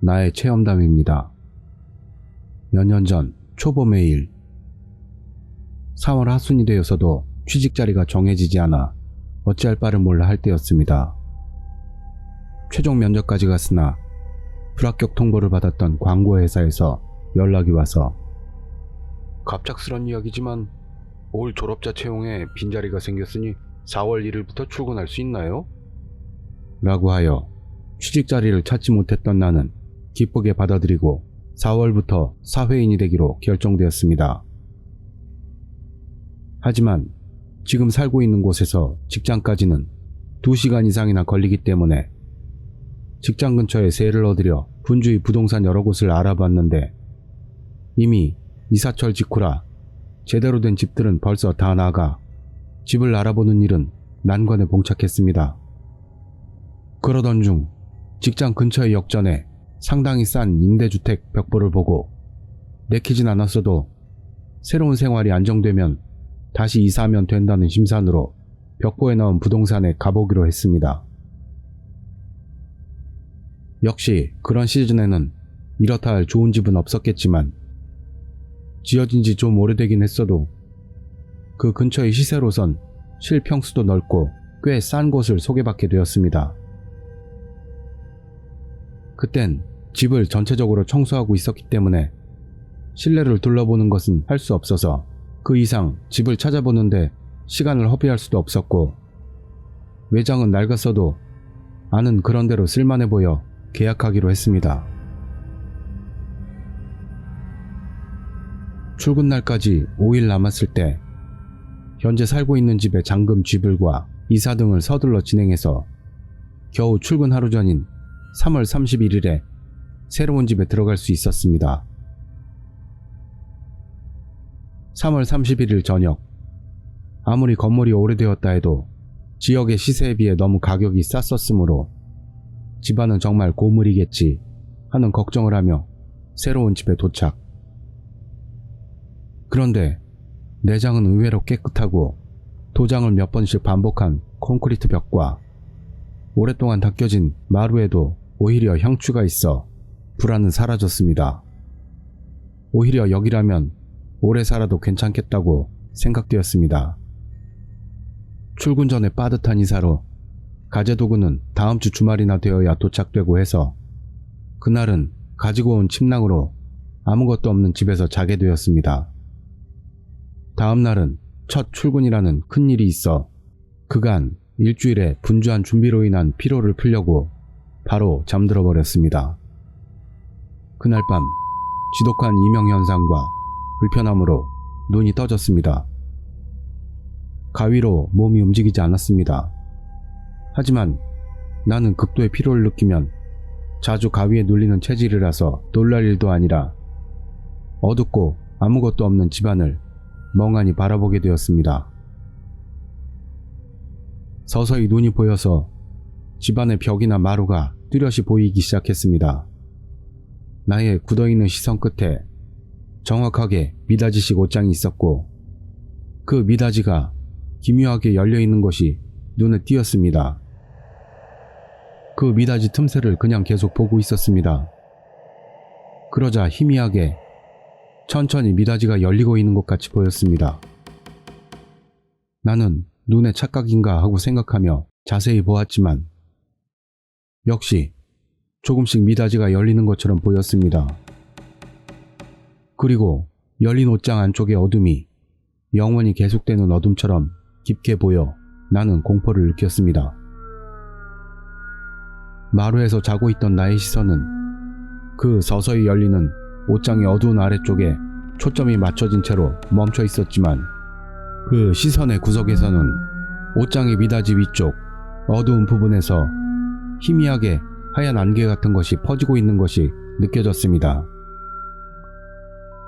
나의 체험담입니다. 몇 년 전 초봄의 일. 4월 하순이 되어서도 취직 자리가 정해지지 않아 어찌할 바를 몰라 할 때였습니다. 최종 면접까지 갔으나 불합격 통보를 받았던 광고회사에서 연락이 와서 갑작스런 이야기지만 올 졸업자 채용에 빈자리가 생겼으니 4월 1일부터 출근할 수 있나요? 라고 하여 취직 자리를 찾지 못했던 나는 기쁘게 받아들이고 4월부터 사회인이 되기로 결정되었습니다. 하지만 지금 살고 있는 곳에서 직장까지는 2시간 이상이나 걸리기 때문에 직장 근처에 세를 얻으려 분주히 부동산 여러 곳을 알아봤는데 이미 이사철 직후라 제대로 된 집들은 벌써 다 나가 집을 알아보는 일은 난관에 봉착했습니다. 그러던 중 직장 근처의 역전에 상당히 싼 임대주택 벽보를 보고 내키진 않았어도 새로운 생활이 안정되면 다시 이사하면 된다는 심산으로 벽보에 나온 부동산에 가보기로 했습니다. 역시 그런 시즌에는 이렇다 할 좋은 집은 없었겠지만 지어진 지 좀 오래되긴 했어도 그 근처의 시세로선 실평수도 넓고 꽤 싼 곳을 소개받게 되었습니다. 그땐 집을 전체적으로 청소하고 있었기 때문에 실내를 둘러보는 것은 할 수 없어서 그 이상 집을 찾아보는데 시간을 허비할 수도 없었고 외장은 낡았어도 안은 그런대로 쓸만해 보여 계약하기로 했습니다. 출근 날까지 5일 남았을 때 현재 살고 있는 집의 잔금 쥐불과 이사 등을 서둘러 진행해서 겨우 출근 하루 전인 3월 31일에 새로운 집에 들어갈 수 있었습니다. 3월 31일 저녁, 아무리 건물이 오래되었다 해도 지역의 시세에 비해 너무 가격이 쌌었으므로 집안은 정말 고물이겠지 하는 걱정을 하며 새로운 집에 도착. 그런데 내장은 의외로 깨끗하고 도장을 몇 번씩 반복한 콘크리트 벽과 오랫동안 닦여진 마루에도 오히려 향취가 있어 불안은 사라졌습니다. 오히려 여기라면 오래 살아도 괜찮겠다고 생각되었습니다. 출근 전에 빠듯한 이사로 가재도구는 다음 주 주말이나 되어야 도착되고 해서 그날은 가지고 온 침낭으로 아무것도 없는 집에서 자게 되었습니다. 다음 날은 첫 출근이라는 큰 일이 있어 그간 일주일의 분주한 준비로 인한 피로를 풀려고 바로 잠들어 버렸습니다. 그날 밤 지독한 이명현상과 불편함으로 눈이 떠졌습니다. 가위로 몸이 움직이지 않았습니다. 하지만 나는 극도의 피로를 느끼면 자주 가위에 눌리는 체질이라서 놀랄 일도 아니라 어둡고 아무것도 없는 집안을 멍하니 바라보게 되었습니다. 서서히 눈이 보여서 집안의 벽이나 마루가 뚜렷이 보이기 시작했습니다. 나의 굳어있는 시선 끝에 정확하게 미닫이식 옷장이 있었고 그 미닫이가 기묘하게 열려있는 것이 눈에 띄었습니다. 그 미닫이 틈새를 그냥 계속 보고 있었습니다. 그러자 희미하게 천천히 미닫이가 열리고 있는 것 같이 보였습니다. 나는 눈의 착각인가 하고 생각하며 자세히 보았지만 역시 조금씩 미닫이가 열리는 것처럼 보였습니다. 그리고 열린 옷장 안쪽의 어둠이 영원히 계속되는 어둠처럼 깊게 보여 나는 공포를 느꼈습니다. 마루에서 자고 있던 나의 시선은 그 서서히 열리는 옷장의 어두운 아래쪽에 초점이 맞춰진 채로 멈춰 있었지만 그 시선의 구석에서는 옷장의 미닫이 위쪽 어두운 부분에서 희미하게 하얀 안개 같은 것이 퍼지고 있는 것이 느껴졌습니다.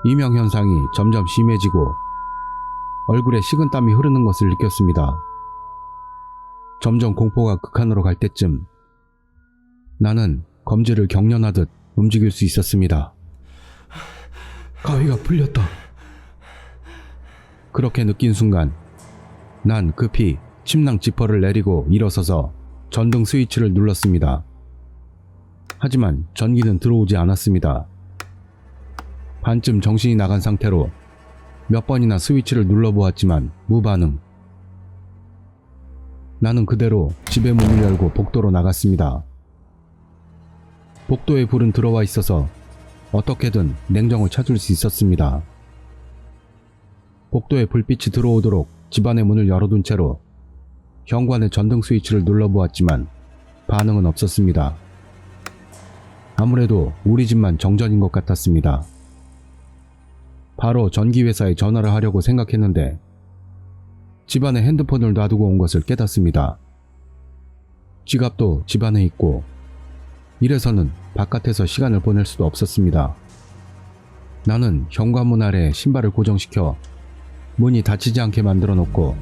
이명현상이 점점 심해지고 얼굴에 식은땀이 흐르는 것을 느꼈습니다. 점점 공포가 극한으로 갈 때쯤 나는 검지를 경련하듯 움직일 수 있었습니다. 가위가 풀렸다. 그렇게 느낀 순간 난 급히 침낭 지퍼를 내리고 일어서서 전등 스위치를 눌렀습니다. 하지만 전기는 들어오지 않았습니다. 반쯤 정신이 나간 상태로 몇 번이나 스위치를 눌러보았지만 무반응. 나는 그대로 집의 문을 열고 복도로 나갔습니다. 복도에 불은 들어와 있어서 어떻게든 냉정을 찾을 수 있었습니다. 복도에 불빛이 들어오도록 집안의 문을 열어둔 채로 현관의 전등 스위치를 눌러보았지만 반응은 없었습니다. 아무래도 우리 집만 정전인 것 같았습니다. 바로 전기회사에 전화를 하려고 생각했는데 집안에 핸드폰을 놔두고 온 것을 깨닫습니다. 지갑도 집안에 있고 이래서는 바깥에서 시간을 보낼 수도 없었습니다. 나는 현관문 아래 신발을 고정시켜 문이 닫히지 않게 만들어 놓고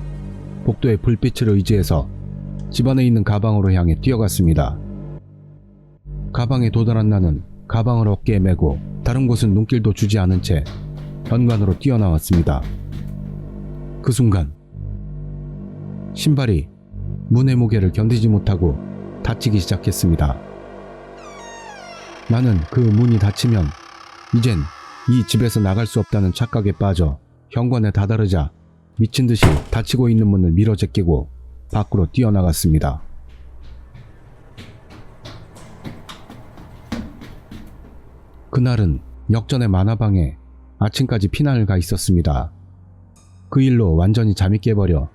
복도의 불빛을 의지해서 집안에 있는 가방으로 향해 뛰어갔습니다. 가방에 도달한 나는 가방을 어깨에 메고 다른 곳은 눈길도 주지 않은 채 현관으로 뛰어나왔습니다. 그 순간 신발이 문의 무게를 견디지 못하고 닫히기 시작했습니다. 나는 그 문이 닫히면 이젠 이 집에서 나갈 수 없다는 착각에 빠져 현관에 다다르자 미친 듯이 닫히고 있는 문을 밀어 제끼고 밖으로 뛰어나갔습니다. 그날은 역전의 만화방에 아침까지 피난을 가 있었습니다. 그 일로 완전히 잠이 깨버려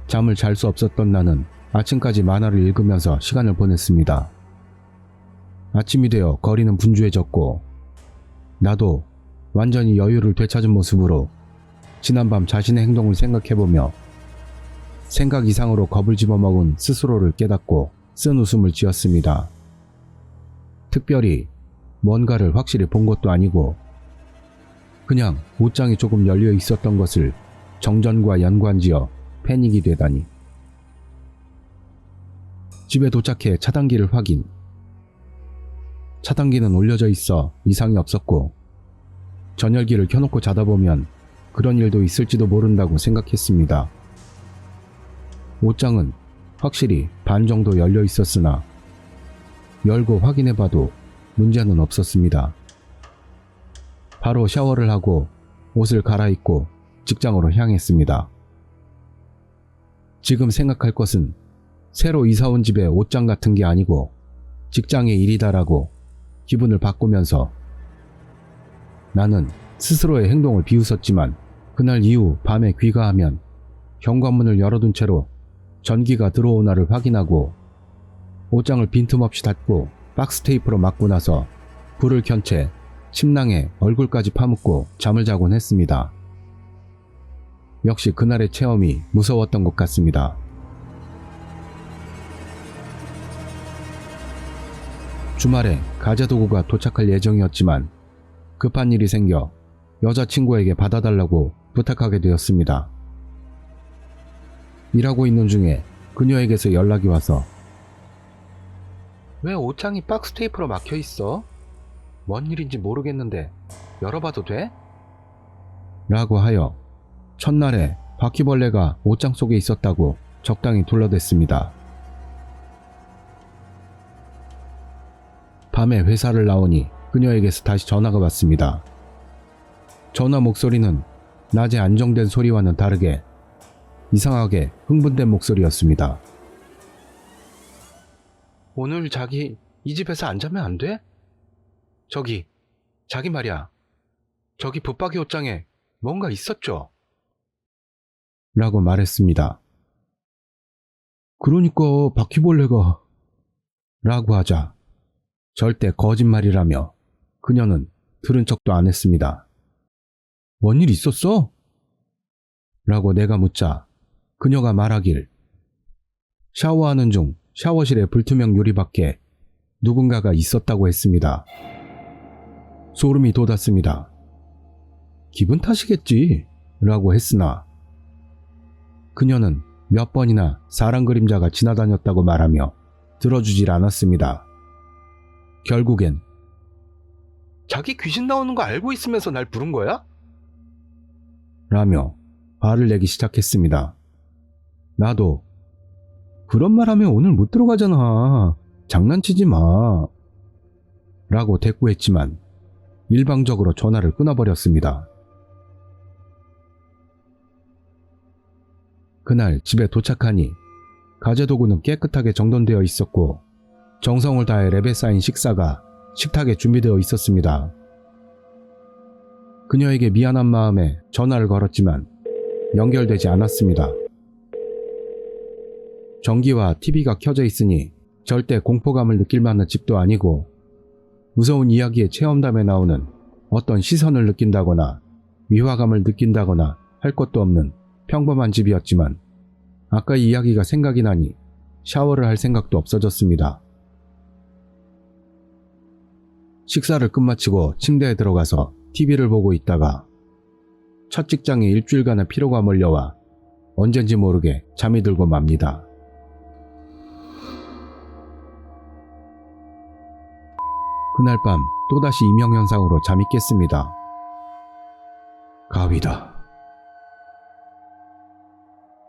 잠을 잘 수 없었던 나는 아침까지 만화를 읽으면서 시간을 보냈습니다. 아침이 되어 거리는 분주해졌고 나도 완전히 여유를 되찾은 모습으로 지난밤 자신의 행동을 생각해보며 생각 이상으로 겁을 집어먹은 스스로를 깨닫고 쓴 웃음을 지었습니다. 특별히 뭔가를 확실히 본 것도 아니고 그냥 옷장이 조금 열려 있었던 것을 정전과 연관지어 패닉이 되다니. 집에 도착해 차단기를 확인. 차단기는 올려져 있어 이상이 없었고 전열기를 켜놓고 자다 보면 그런 일도 있을지도 모른다고 생각했습니다. 옷장은 확실히 반 정도 열려 있었으나 열고 확인해봐도 문제는 없었습니다. 바로 샤워를 하고 옷을 갈아입고 직장으로 향했습니다. 지금 생각할 것은 새로 이사온 집의 옷장 같은 게 아니고 직장의 일이다라고 기분을 바꾸면서 나는 스스로의 행동을 비웃었지만 그날 이후 밤에 귀가하면 현관문을 열어둔 채로 전기가 들어오나를 확인하고 옷장을 빈틈없이 닫고 박스 테이프로 막고 나서 불을 켠 채 침낭에 얼굴까지 파묻고 잠을 자곤 했습니다. 역시 그날의 체험이 무서웠던 것 같습니다. 주말에 가재도구가 도착할 예정이었지만 급한 일이 생겨 여자친구에게 받아달라고 부탁하게 되었습니다. 일하고 있는 중에 그녀에게서 연락이 와서 왜 옷장이 박스 테이프로 막혀 있어? 뭔 일인지 모르겠는데 열어봐도 돼? 라고 하여 첫날에 바퀴벌레가 옷장 속에 있었다고 적당히 둘러댔습니다. 밤에 회사를 나오니 그녀에게서 다시 전화가 왔습니다. 전화 목소리는 낮에 안정된 소리와는 다르게 이상하게 흥분된 목소리였습니다. 오늘 자기 이 집에서 안 자면 안 돼? 자기 말이야. 저기 붙박이 옷장에 뭔가 있었죠? 라고 말했습니다. 그러니까 바퀴벌레가 라고 하자 절대 거짓말이라며 그녀는 들은 척도 안 했습니다. 뭔 일 있었어? 라고 내가 묻자 그녀가 말하길 샤워하는 중 샤워실에 불투명 유리 밖에 누군가가 있었다고 했습니다. 소름이 돋았습니다. 기분 탓이겠지 라고 했으나 그녀는 몇 번이나 사람 그림자가 지나다녔다고 말하며 들어주질 않았습니다. 결국엔 자기 귀신 나오는 거 알고 있으면서 날 부른 거야? 라며 화를 내기 시작했습니다. 나도 그런 말 하면 오늘 못 들어가잖아. 장난치지 마. 라고 대꾸했지만 일방적으로 전화를 끊어버렸습니다. 그날 집에 도착하니 가재도구는 깨끗하게 정돈되어 있었고 정성을 다해 랩에 쌓인 식사가 식탁에 준비되어 있었습니다. 그녀에게 미안한 마음에 전화를 걸었지만 연결되지 않았습니다. 전기와 TV가 켜져 있으니 절대 공포감을 느낄 만한 집도 아니고 무서운 이야기의 체험담에 나오는 어떤 시선을 느낀다거나 위화감을 느낀다거나 할 것도 없는 평범한 집이었지만 아까 이야기가 생각이 나니 샤워를 할 생각도 없어졌습니다. 식사를 끝마치고 침대에 들어가서 TV를 보고 있다가 첫 직장에 일주일간의 피로가 몰려와 언젠지 모르게 잠이 들고 맙니다. 그날 밤 또다시 이명현상으로 잠이 깼습니다. 가위다.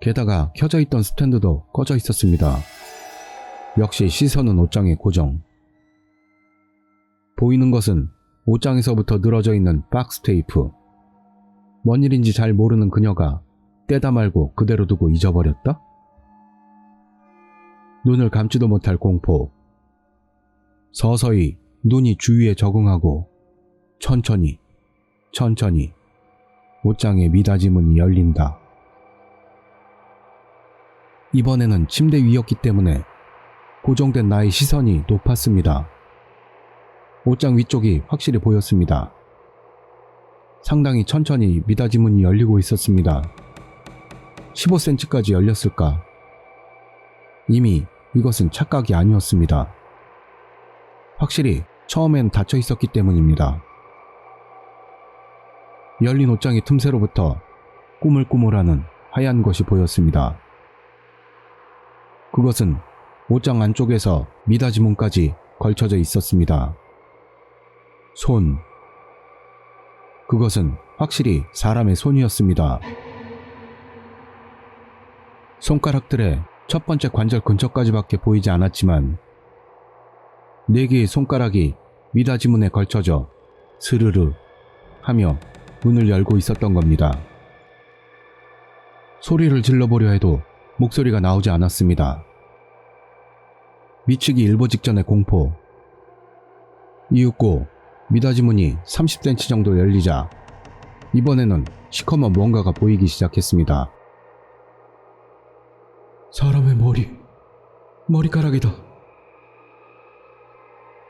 게다가 켜져 있던 스탠드도 꺼져 있었습니다. 역시 시선은 옷장에 고정. 보이는 것은 옷장에서부터 늘어져 있는 박스 테이프. 뭔 일인지 잘 모르는 그녀가 떼다 말고 그대로 두고 잊어버렸다? 눈을 감지도 못할 공포. 서서히 눈이 주위에 적응하고 천천히 옷장의 미닫이 문이 열린다. 이번에는 침대 위였기 때문에 고정된 나의 시선이 높았습니다. 옷장 위쪽이 확실히 보였습니다. 상당히 천천히 미닫이 문이 열리고 있었습니다. 15cm까지 열렸을까? 이미 이것은 착각이 아니었습니다. 확실히 처음엔 닫혀 있었기 때문입니다. 열린 옷장의 틈새로부터 꾸물꾸물하는 하얀 것이 보였습니다. 그것은 옷장 안쪽에서 미닫이 문까지 걸쳐져 있었습니다. 손. 그것은 확실히 사람의 손이었습니다. 손가락들의 첫 번째 관절 근처까지밖에 보이지 않았지만 4개의 손가락이 미닫이 문에 걸쳐져 스르르 하며 문을 열고 있었던 겁니다. 소리를 질러보려 해도 목소리가 나오지 않았습니다. 미치기 일보 직전의 공포. 이윽고 미닫이 문이 30cm 정도 열리자 이번에는 시커먼 뭔가가 보이기 시작했습니다. 사람의 머리카락이다.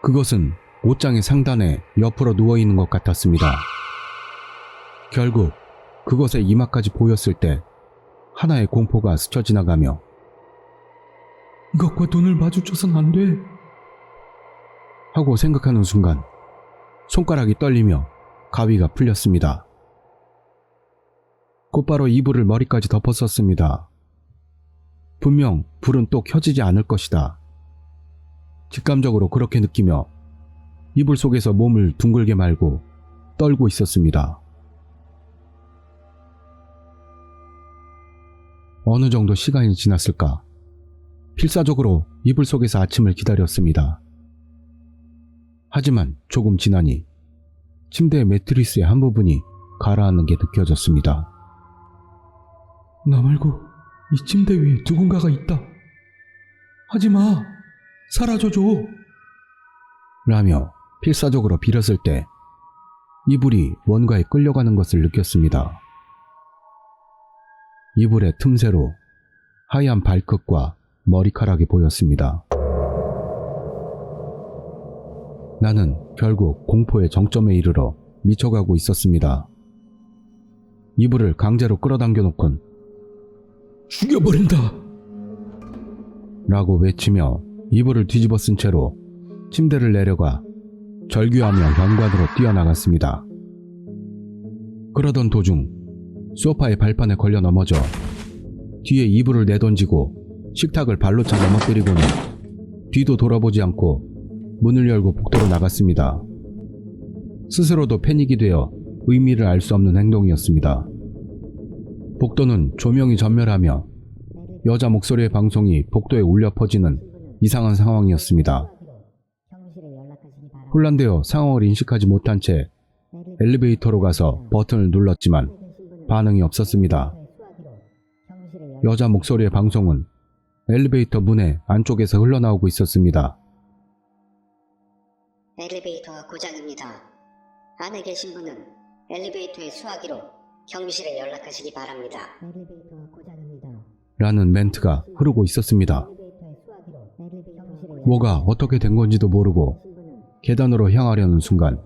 그것은 옷장의 상단에 옆으로 누워있는 것 같았습니다. 결국 그것의 이마까지 보였을 때 하나의 공포가 스쳐 지나가며 이것과 눈을 마주쳐선 안 돼 하고 생각하는 순간 손가락이 떨리며 가위가 풀렸습니다. 곧바로 이불을 머리까지 덮었었습니다. 분명 불은 또 켜지지 않을 것이다. 직감적으로 그렇게 느끼며 이불 속에서 몸을 둥글게 말고 떨고 있었습니다. 어느 정도 시간이 지났을까? 필사적으로 이불 속에서 아침을 기다렸습니다. 하지만 조금 지나니 침대의 매트리스의 한 부분이 가라앉는 게 느껴졌습니다. 나 말고 이 침대 위에 누군가가 있다. 하지마. 사라져줘. 라며 필사적으로 빌었을 때 이불이 뭔가에 끌려가는 것을 느꼈습니다. 이불의 틈새로 하얀 발끝과 머리카락이 보였습니다. 나는 결국 공포의 정점에 이르러 미쳐가고 있었습니다. 이불을 강제로 끌어당겨 놓곤 죽여버린다! 라고 외치며 이불을 뒤집어 쓴 채로 침대를 내려가 절규하며 현관으로 뛰어나갔습니다. 그러던 도중 소파의 발판에 걸려 넘어져 뒤에 이불을 내던지고 식탁을 발로 차 넘어뜨리고는 뒤도 돌아보지 않고 문을 열고 복도로 나갔습니다. 스스로도 패닉이 되어 의미를 알 수 없는 행동이었습니다. 복도는 조명이 전멸하며 여자 목소리의 방송이 복도에 울려 퍼지는 이상한 상황이었습니다. 혼란되어 상황을 인식하지 못한 채 엘리베이터로 가서 버튼을 눌렀지만 반응이 없었습니다. 여자 목소리의 방송은 엘리베이터 문의 안쪽에서 흘러나오고 있었습니다. 엘리베이터가 고장입니다. 안에 계신 분은 엘리베이터의 수화기로 경비실에 연락하시기 바랍니다. 엘리베이터가 고장입니다. 라는 멘트가 흐르고 있었습니다. 뭐가 어떻게 된 건지도 모르고 계단으로 향하려는 순간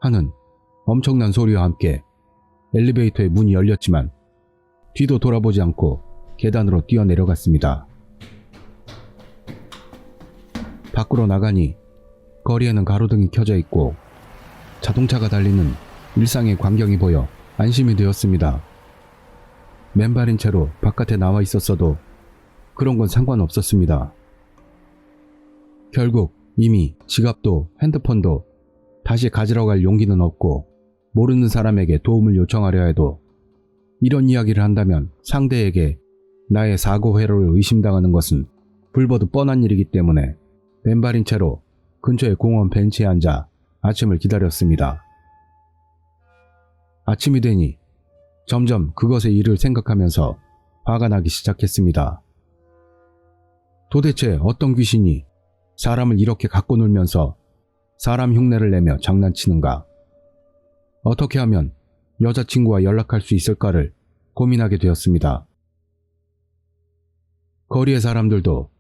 하는 엄청난 소리와 함께 엘리베이터의 문이 열렸지만 뒤도 돌아보지 않고 계단으로 뛰어내려갔습니다. 밖으로 나가니 거리에는 가로등이 켜져 있고 자동차가 달리는 일상의 광경이 보여 안심이 되었습니다. 맨발인 채로 바깥에 나와 있었어도 그런 건 상관없었습니다. 결국 이미 지갑도 핸드폰도 다시 가지러 갈 용기는 없고 모르는 사람에게 도움을 요청하려 해도 이런 이야기를 한다면 상대에게 나의 사고 회로를 의심당하는 것은 불보듯 뻔한 일이기 때문에 맨발인 채로 근처의 공원 벤치에 앉아 아침을 기다렸습니다. 아침이 되니 점점 그것의 일을 생각하면서 화가 나기 시작했습니다. 도대체 어떤 귀신이 사람을 이렇게 갖고 놀면서 사람 흉내를 내며 장난치는가? 어떻게 하면 여자친구와 연락할 수 있을까를 고민하게 되었습니다. 거리의 사람들도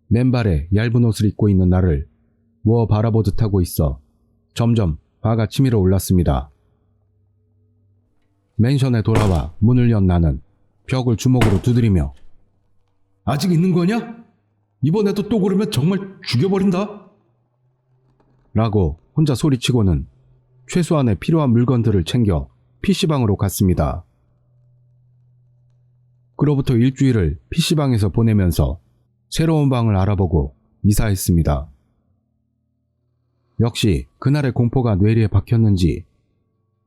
맨발에 얇은 옷을 입고 있는 나를 뭐 바라보듯 하고 있어 점점 화가 치밀어 올랐습니다. 맨션에 돌아와 문을 연 나는 벽을 주먹으로 두드리며 아직 있는 거냐? 이번에도 또 그러면 정말 죽여버린다. 라고 혼자 소리치고는 최소한의 필요한 물건들을 챙겨 PC방으로 갔습니다. 그로부터 일주일을 PC방에서 보내면서 새로운 방을 알아보고 이사했습니다. 역시 그날의 공포가 뇌리에 박혔는지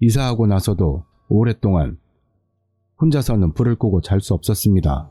이사하고 나서도 오랫동안 혼자서는 불을 끄고 잘 수 없었습니다.